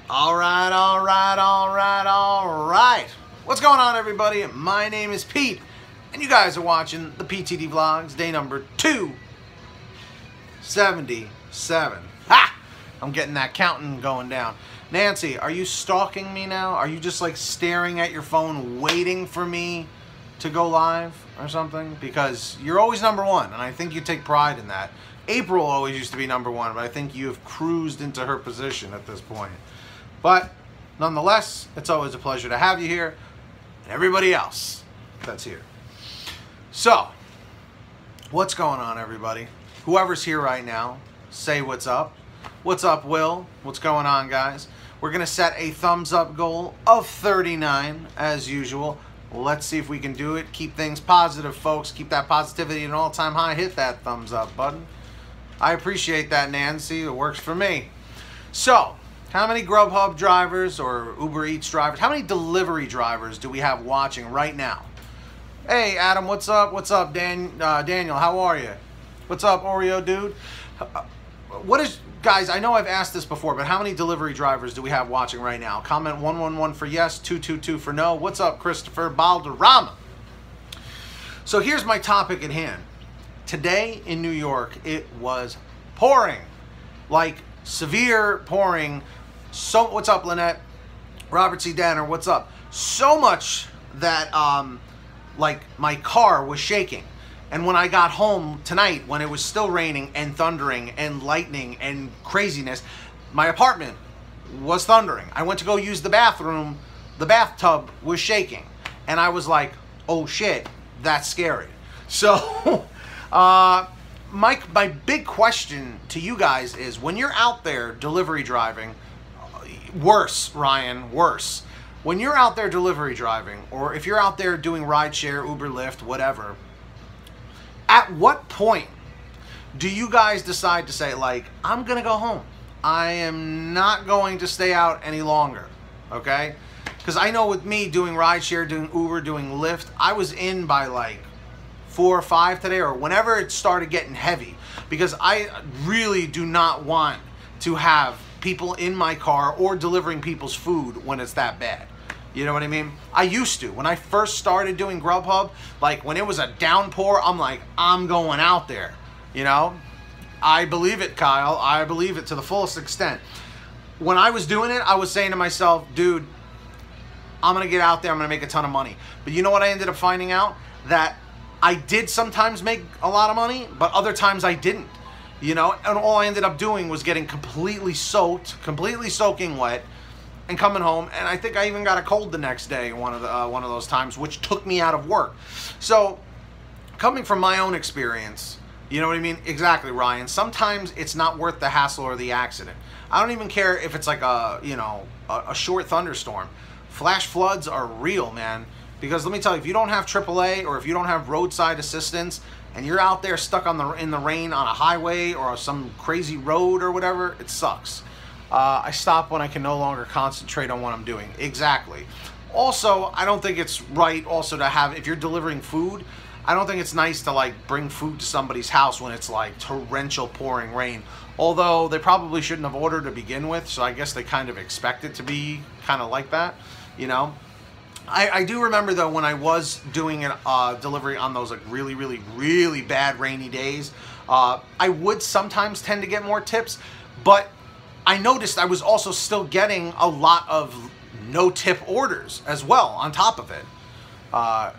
All right. What's going on, everybody? My name is Pete, and you guys are watching the PTD Vlogs, day number 277. Ha! I'm getting that counting going down. Nancy, are you stalking me now? Are you just like staring at your phone, waiting for me to go live or something? Because you're always number one, and I think you take pride in that. April always used to be number one, but I think you have cruised into her position at this point. But nonetheless, it's always a pleasure to have you here, and everybody else that's here. So, what's going on, everybody? Whoever's here right now, say what's up. What's up, Will? What's going on, guys? We're going to set a thumbs up goal of 39, as usual. Let's see if we can do it. Keep things positive, folks. Keep that positivity at an all-time high. Hit that thumbs up button. I appreciate that, Nancy. It works for me. So, how many Grubhub drivers or Uber Eats drivers, how many delivery drivers do we have watching right now? Hey, Adam, what's up? What's up, Daniel? How are you? What's up, Oreo dude? Guys, I know I've asked this before, but how many delivery drivers do we have watching right now? Comment 111 for yes, 222 for no. What's up, Christopher Balderrama? So here's my topic at hand. Today in New York, it was pouring, like severe pouring. So, what's up, Lynette? Robert C. Danner, what's up? So much that, like, my car was shaking. And when I got home tonight, when it was still raining and thundering and lightning and craziness, my apartment was thundering. I went to go use the bathroom. The bathtub was shaking. And I was like, oh, shit, that's scary. So, my big question to you guys is, when you're out there delivery driving, worse, Ryan, worse. When you're out there delivery driving, or if you're out there doing rideshare, Uber, Lyft, whatever, at what point do you guys decide to say, like, I'm going to go home. I am not going to stay out any longer, okay? Because I know with me doing rideshare, doing Uber, doing Lyft, I was in by like 4 or 5 today, or whenever it started getting heavy, because I really do not want to have people in my car or delivering people's food when it's that bad. You know what I mean? I used to. When I first started doing Grubhub, like when it was a downpour, I'm like, I'm going out there. You know? I believe it, Kyle. I believe it to the fullest extent. When I was doing it, I was saying to myself, dude, I'm going to get out there. I'm going to make a ton of money. But you know what I ended up finding out? That I did sometimes make a lot of money, but other times I didn't. You know? And all I ended up doing was getting completely soaked, completely soaking wet, and coming home, and I think I even got a cold the next day one of those times, which took me out of work. So, coming from my own experience, you know what I mean? Exactly, Ryan. Sometimes it's not worth the hassle or the accident. I don't even care if it's like a short thunderstorm. Flash floods are real, man. Because let me tell you, if you don't have AAA or if you don't have roadside assistance, and you're out there stuck in the rain on a highway or some crazy road or whatever, it sucks. I stop when I can no longer concentrate on what I'm doing. Exactly. Also, I don't think it's right also to have, if you're delivering food, I don't think it's nice to like bring food to somebody's house when it's like torrential pouring rain. Although they probably shouldn't have ordered to begin with, so I guess they kind of expect it to be kind of like that, you know. I do remember though when I was doing an delivery on those like really bad rainy days, I would sometimes tend to get more tips, but I noticed I was also still getting a lot of no-tip orders as well on top of it.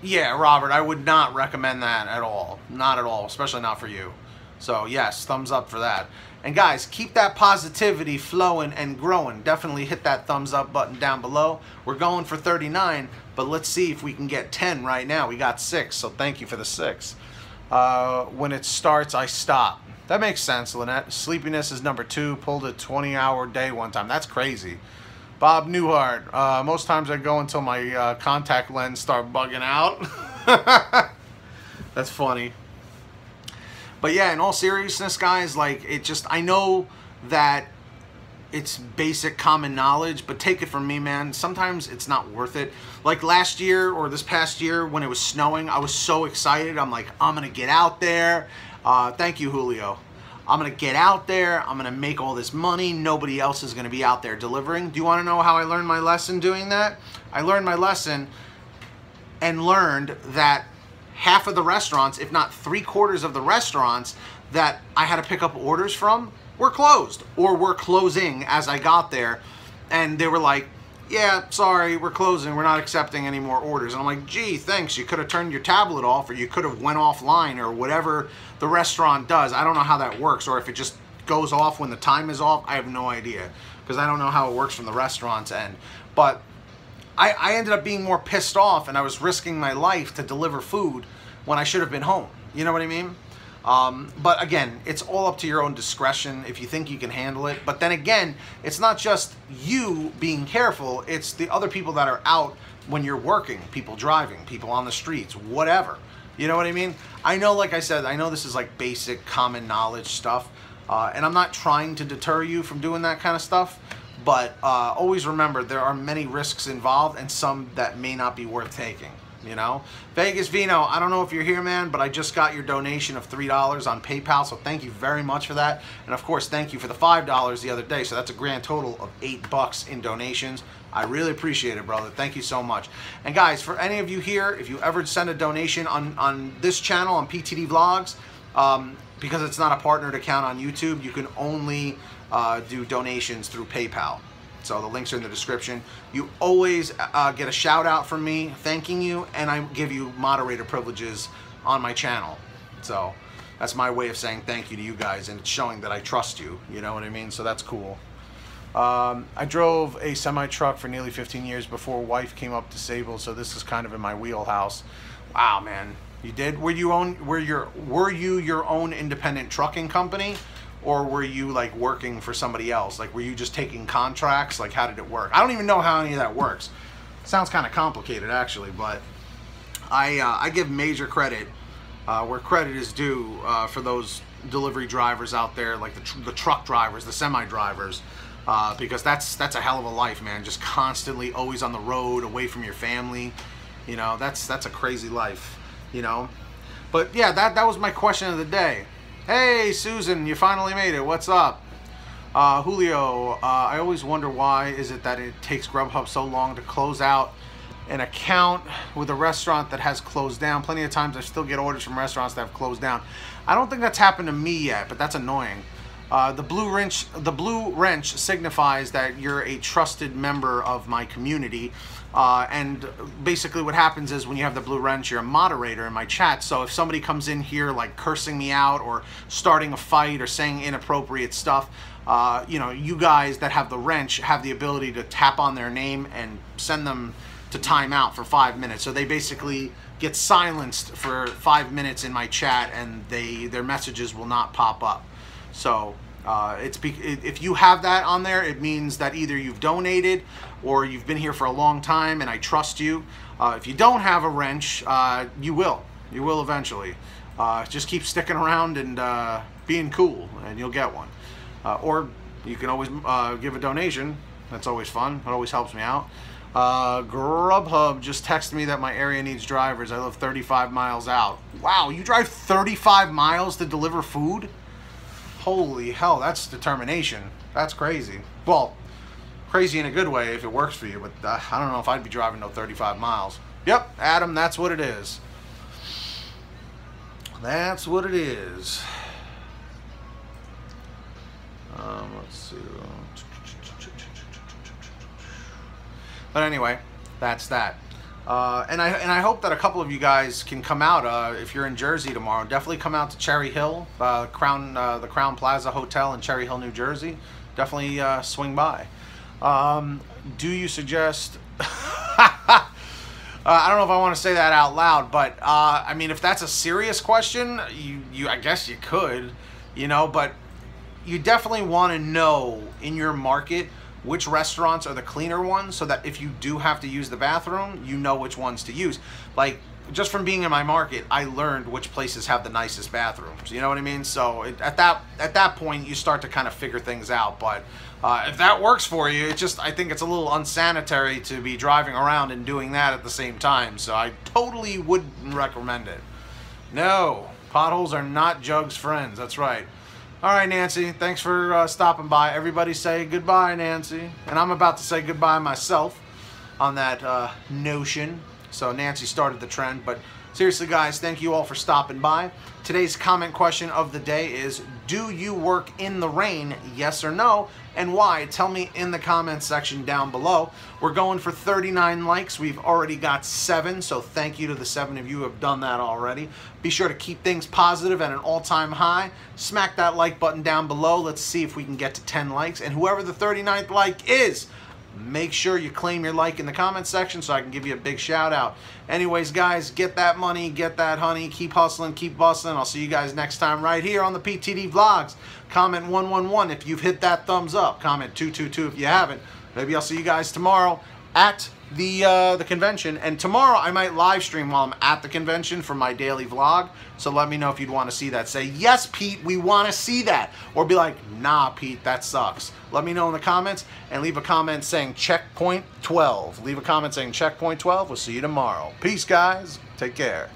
Yeah, Robert, I would not recommend that at all. Not at all, especially not for you. So, yes, thumbs up for that. And guys, keep that positivity flowing and growing. Definitely hit that thumbs up button down below. We're going for 39, but let's see if we can get 10 right now. We got 6, so thank you for the 6. When it starts, I stop. That makes sense, Lynette. Sleepiness is number 2. Pulled a 20-hour day one time. That's crazy. Bob Newhart. Most times I go until my contact lens start bugging out. That's funny. But yeah, in all seriousness, guys, like, I know that it's basic common knowledge, but take it from me, man, sometimes it's not worth it. Like last year or this past year when it was snowing, I was so excited. I'm like, I'm gonna get out there. Thank you, Julio. I'm going to get out there. I'm going to make all this money. Nobody else is going to be out there delivering. Do you want to know how I learned my lesson doing that? I learned my lesson and learned that half of the restaurants, if not 3/4 of the restaurants that I had to pick up orders from were closed or were closing as I got there. And they were like, yeah, sorry, we're closing. We're not accepting any more orders. And I'm like, gee, thanks. You could have turned your tablet off, or you could have went offline, or whatever the restaurant does. I don't know how that works, or if it just goes off when the time is off. I have no idea, because I don't know how it works from the restaurant's end. But I ended up being more pissed off, and I was risking my life to deliver food when I should have been home. You know what I mean? But again, it's all up to your own discretion if you think you can handle it. But then again, it's not just you being careful, it's the other people that are out when you're working, people driving, people on the streets, whatever. You know what I mean? I know, like I said, I know this is like basic common knowledge stuff, and I'm not trying to deter you from doing that kind of stuff, but always remember there are many risks involved and some that may not be worth taking. You know, Vegas Vino, I don't know if you're here, man, but I just got your donation of $3 on PayPal, so thank you very much for that. And of course, thank you for the $5 the other day, so that's a grand total of $8 in donations. I really appreciate it, brother. Thank you so much. And guys, for any of you here, if you ever send a donation on this channel, on PTD Vlogs, because it's not a partnered account on YouTube, you can only do donations through PayPal. So the links are in the description. You always get a shout out from me thanking you, and I give you moderator privileges on my channel. So that's my way of saying thank you to you guys, and it's showing that I trust you. You know what I mean? So that's cool. I drove a semi-truck for nearly 15 years before wife came up disabled, so this is kind of in my wheelhouse. Wow, man. You did? Were you your own independent trucking company? Or were you like working for somebody else? Like, were you just taking contracts? Like, how did it work? I don't even know how any of that works. Sounds kind of complicated, actually, but I give major credit where credit is due for those delivery drivers out there, like the truck drivers, the semi drivers, because that's a hell of a life, man. Just constantly, always on the road, away from your family. You know, that's a crazy life. You know, but yeah, that was my question of the day. Hey, Susan, you finally made it. What's up? Julio, I always wonder why is it that it takes Grubhub so long to close out an account with a restaurant that has closed down. Plenty of times I still get orders from restaurants that have closed down. I don't think that's happened to me yet, but that's annoying. The blue wrench signifies that you're a trusted member of my community. And basically what happens is when you have the blue wrench, you're a moderator in my chat. So if somebody comes in here like cursing me out or starting a fight or saying inappropriate stuff, you know, you guys that have the wrench have the ability to tap on their name and send them to timeout for 5 minutes. So they basically get silenced for 5 minutes in my chat, and their messages will not pop up. So if you have that on there, it means that either you've donated or you've been here for a long time and I trust you. If you don't have a wrench, you will eventually. Just keep sticking around and being cool, and you'll get one. Or you can always give a donation. That's always fun. It always helps me out. Grubhub just texted me that my area needs drivers. I live 35 miles out. Wow, you drive 35 miles to deliver food? Holy hell, that's determination. That's crazy. Well, crazy in a good way if it works for you, but I don't know if I'd be driving no 35 miles. Yep, Adam, that's what it is. That's what it is. Let's see. But anyway, that's that. And I hope that a couple of you guys can come out if you're in Jersey tomorrow. Definitely come out to Cherry Hill, the Crown Plaza Hotel in Cherry Hill, New Jersey. Definitely swing by. Do you suggest? I don't know if I want to say that out loud, but I mean, if that's a serious question, I guess you could, you know. But you definitely want to know in your market which restaurants are the cleaner ones, so that if you do have to use the bathroom, you know which ones to use. Like, just from being in my market, I learned which places have the nicest bathrooms. You know what I mean? So at that point, you start to kind of figure things out. But if that works for you, I think it's a little unsanitary to be driving around and doing that at the same time. So I totally wouldn't recommend it. No, potholes are not Jug's friends. That's right. All right, Nancy, thanks for stopping by. Everybody say goodbye, Nancy. And I'm about to say goodbye myself on that notion. So Nancy started the trend, but seriously, guys, thank you all for stopping by. Today's comment question of the day is, do you work in the rain, yes or no, and why? Tell me in the comments section down below. We're going for 39 likes. We've already got 7, so thank you to the 7 of you who have done that already. Be sure to keep things positive at an all-time high. Smack that like button down below. Let's see if we can get to 10 likes, and whoever the 39th like is, make sure you claim your like in the comments section so I can give you a big shout out. Anyways, guys, get that money, get that honey, keep hustling, keep bustling. I'll see you guys next time right here on the PTD Vlogs. Comment 111 if you've hit that thumbs up. Comment 222 if you haven't. Maybe I'll see you guys tomorrow at the convention, and tomorrow I might live stream while I'm at the convention for my daily vlog, so let me know if you'd want to see that. Say, yes, Pete, we want to see that, or be like, nah, Pete, that sucks. Let me know in the comments, and leave a comment saying checkpoint 12. Leave a comment saying checkpoint 12. We'll see you tomorrow. Peace, guys. Take care.